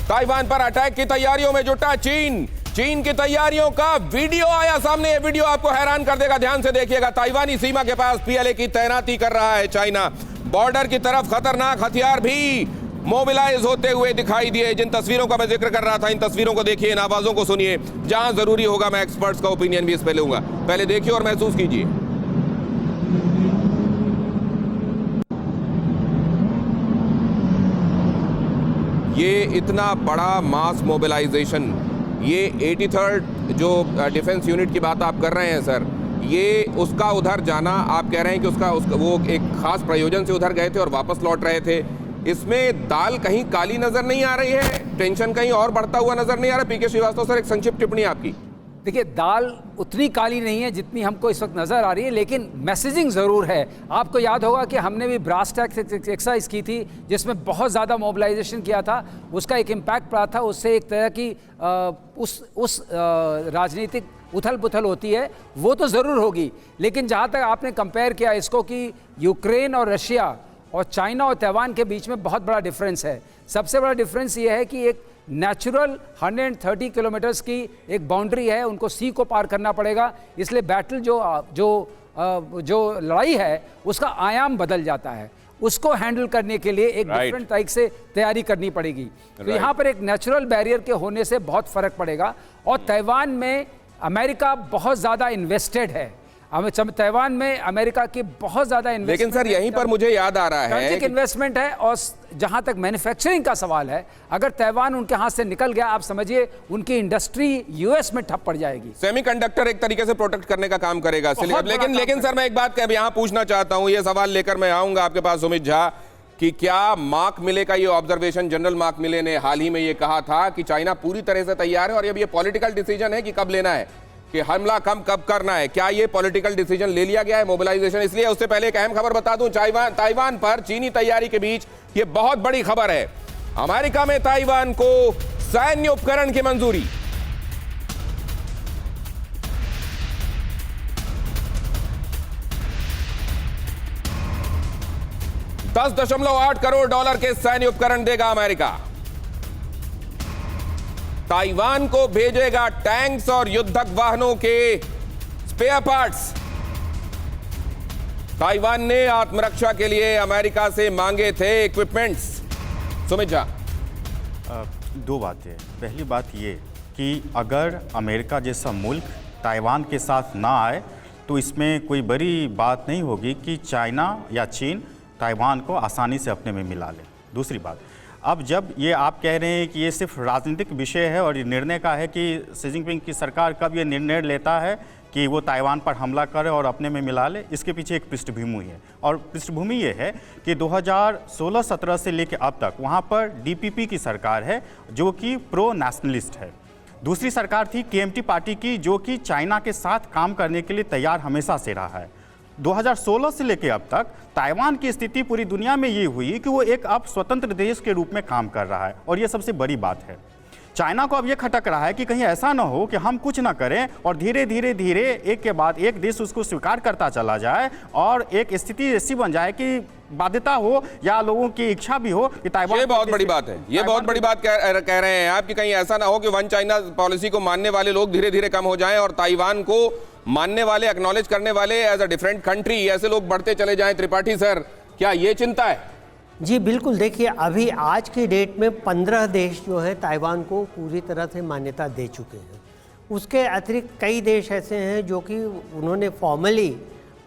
Taiwan पर attack की तैयारियों में जुटा चीन। चीन की तैयारियों का वीडियो आया सामने। ये वीडियो आपको हैरान कर देगा, ध्यान से देखिएगा। ताइवानी सीमा के पास पीएलए की तैनाती कर रहा है चाइना। बॉर्डर की तरफ खतरनाक हथियार भी मोबिलाइज होते हुए दिखाई दिए। जिन तस्वीरों का मैं जिक्र कर रहा था, इन तस्वीरों को देखिए, इन आवाजों को सुनिए। जहां जरूरी होगा मैं एक्सपर्ट्स का ओपिनियन भी इस पे लूंगा। पहले देखिए और महसूस कीजिए। ये इतना बड़ा मास मोबिलाइजेशन, ये 83rd जो डिफेंस यूनिट की बात आप कर रहे हैं सर, ये उसका उधर जाना, आप कह रहे हैं कि उसका वो एक खास प्रयोजन से उधर गए थे और वापस लौट रहे थे। इसमें दाल कहीं काली नजर नहीं आ रही है? टेंशन कहीं और बढ़ता हुआ नजर नहीं आ रहा? पीके श्रीवास्तव सर, एक संक्षिप्त टिप्पणी आपकी। देखिए, दाल उतनी काली नहीं है जितनी हमको इस वक्त नज़र आ रही है, लेकिन मैसेजिंग ज़रूर है। आपको याद होगा कि हमने भी ब्रास टैक्स एक्सरसाइज की थी जिसमें बहुत ज़्यादा मोबिलाइजेशन किया था। उसका एक इम्पैक्ट पड़ा था, उससे एक तरह की उस राजनीतिक उथल पुथल होती है, वो तो ज़रूर होगी। लेकिन जहाँ तक आपने कंपेयर किया इसको कि यूक्रेन और रशिया और चाइना और ताइवान के बीच में बहुत बड़ा डिफरेंस है। सबसे बड़ा डिफरेंस ये है कि एक नेचुरल 130 किलोमीटर्स की एक बाउंड्री है, उनको सी को पार करना पड़ेगा। इसलिए बैटल जो लड़ाई है उसका आयाम बदल जाता है। उसको हैंडल करने के लिए एक डिफरेंट टाइप से तैयारी करनी पड़ेगी। तो यहाँ पर एक नेचुरल बैरियर के होने से बहुत फर्क पड़ेगा। और ताइवान में अमेरिका बहुत ज़्यादा इन्वेस्टेड है। ताइवान में अमेरिका की बहुत ज्यादा इन्वेस्टमेंट, लेकिन सर यहीं पर मुझे याद आ रहा है कि इन्वेस्टमेंट है। और जहां तक मैन्युफैक्चरिंग का सवाल है, अगर ताइवान उनके हाथ से निकल गया, आप समझिए उनकी इंडस्ट्री यूएस में ठप पड़ जाएगी। सेमीकंडक्टर एक तरीके से प्रोटेक्ट करने का काम करेगा। लेकिन सर मैं एक बात यहां पूछना चाहता हूं, ये सवाल लेकर मैं आऊंगा आपके पास सुमित झा, कि क्या मार्क मिले का ये ऑब्जर्वेशन, जनरल मार्क मिले ने हाल ही में ये कहा था कि चाइना पूरी तरह से तैयार है और अब ये पॉलिटिकल डिसीजन है कि कब लेना है, कि हमला कब करना है। क्या ये पॉलिटिकल डिसीजन ले लिया गया है, मोबिलाइजेशन? इसलिए उससे पहले एक अहम खबर बता दूं, ताइवान पर चीनी तैयारी के बीच ये बहुत बड़ी खबर है। अमेरिका में ताइवान को सैन्य उपकरण की मंजूरी। $10.8 करोड़ के सैन्य उपकरण देगा अमेरिका। ताइवान को भेजेगा टैंक्स और युद्धक वाहनों के स्पेयर पार्ट्स। ताइवान ने आत्मरक्षा के लिए अमेरिका से मांगे थे इक्विपमेंट्स। सुमित झा, दो बातें। पहली बात ये कि अगर अमेरिका जैसा मुल्क ताइवान के साथ ना आए तो इसमें कोई बड़ी बात नहीं होगी कि चाइना या चीन ताइवान को आसानी से अपने में मिला ले। दूसरी बात, अब जब ये आप कह रहे हैं कि ये सिर्फ राजनीतिक विषय है और ये निर्णय का है कि शी जिनपिंग की सरकार कब ये निर्णय लेता है कि वो ताइवान पर हमला करे और अपने में मिला ले, इसके पीछे एक पृष्ठभूमि है। और पृष्ठभूमि ये है कि 2016-17 से लेकर अब तक वहाँ पर डीपीपी की सरकार है जो कि प्रो नेशनलिस्ट है। दूसरी सरकार थी केएमटी पार्टी की जो कि चाइना के साथ काम करने के लिए तैयार हमेशा से रहा है। 2016 से लेकर अब तक ताइवान की स्थिति पूरी दुनिया में ये हुई कि वो एक अब स्वतंत्र देश के रूप में काम कर रहा है और ये सबसे बड़ी बात है। चाइना को अब ये खटक रहा है कि कहीं ऐसा ना हो कि हम कुछ ना करें और धीरे धीरे एक के बाद एक देश उसको स्वीकार करता चला जाए और एक स्थिति ऐसी बन जाए कि बाध्यता हो या लोगों की इच्छा भी हो कि ताइवान। ये बहुत बड़ी बात है, ये बहुत बड़ी बात कह रहे हैं आप कि कहीं ऐसा ना हो कि वन चाइना पॉलिसी को मानने वाले लोग धीरे धीरे कम हो जाएं और ताइवान को मानने वाले, एक्नॉलेज करने वाले एज अ डिफरेंट कंट्री ऐसे लोग बढ़ते चले जाएं। त्रिपाठी सर, क्या ये चिंता है? जी बिल्कुल। देखिए, अभी आज की डेट में 15 देश जो है ताइवान को पूरी तरह से मान्यता दे चुके हैं। उसके अतिरिक्त कई देश ऐसे हैं जो कि उन्होंने फॉर्मली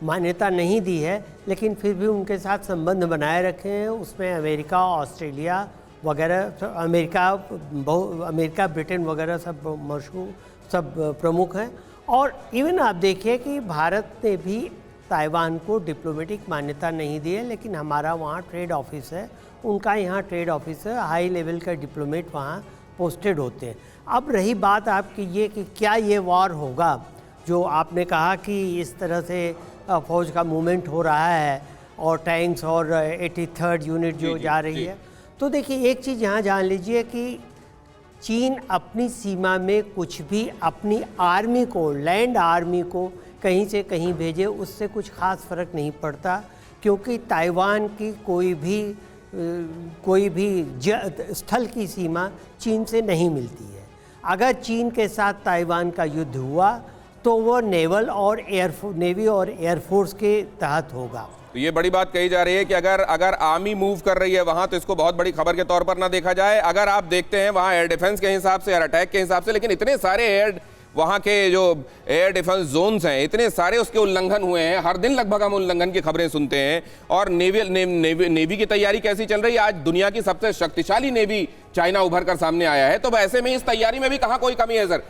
मान्यता नहीं दी है लेकिन फिर भी उनके साथ संबंध बनाए रखे हैं। उसमें अमेरिका, ऑस्ट्रेलिया वगैरह, अमेरिका, ब्रिटेन वगैरह सब मशहूर, सब प्रमुख हैं। और इवन आप देखिए कि भारत ने भी ताइवान को डिप्लोमेटिक मान्यता नहीं दी है, लेकिन हमारा वहाँ ट्रेड ऑफिस है, उनका यहाँ ट्रेड ऑफिस है, हाई लेवल का डिप्लोमेट वहाँ पोस्टेड होते हैं। अब रही बात आपकी ये कि क्या ये वॉर होगा, जो आपने कहा कि इस तरह से फौज का मूवमेंट हो रहा है और टैंक्स और 83rd यूनिट जो जा रही है, तो देखिए एक चीज़ यहाँ जान लीजिए कि चीन अपनी सीमा में कुछ भी अपनी आर्मी को, लैंड आर्मी को कहीं से कहीं भेजे, उससे कुछ खास फर्क नहीं पड़ता, क्योंकि ताइवान की कोई भी कोई भी स्थल की सीमा चीन से नहीं मिलती है। अगर चीन के साथ ताइवान का युद्ध हुआ तो वो नेवल और नेवी और एयरफोर्स के तहत होगा। तो ये बड़ी बात कही जा रही है कि अगर आर्मी मूव कर रही है वहां तो इसको बहुत बड़ी खबर के तौर पर ना देखा जाए। अगर आप देखते हैं वहां एयर डिफेंस के हिसाब से, एयर अटैक के हिसाब से, लेकिन इतने सारे वहां के जो एयर डिफेंस जोन्स हैं, इतने सारे उसके उल्लंघन हुए हैं। हर दिन लगभग हम उल्लंघन की खबरें सुनते हैं। और नेवी की तैयारी कैसी चल रही है? आज दुनिया की सबसे शक्तिशाली नेवी चाइना उभर कर सामने आया है। तो ऐसे में इस तैयारी में भी कहां कोई कमी है सर?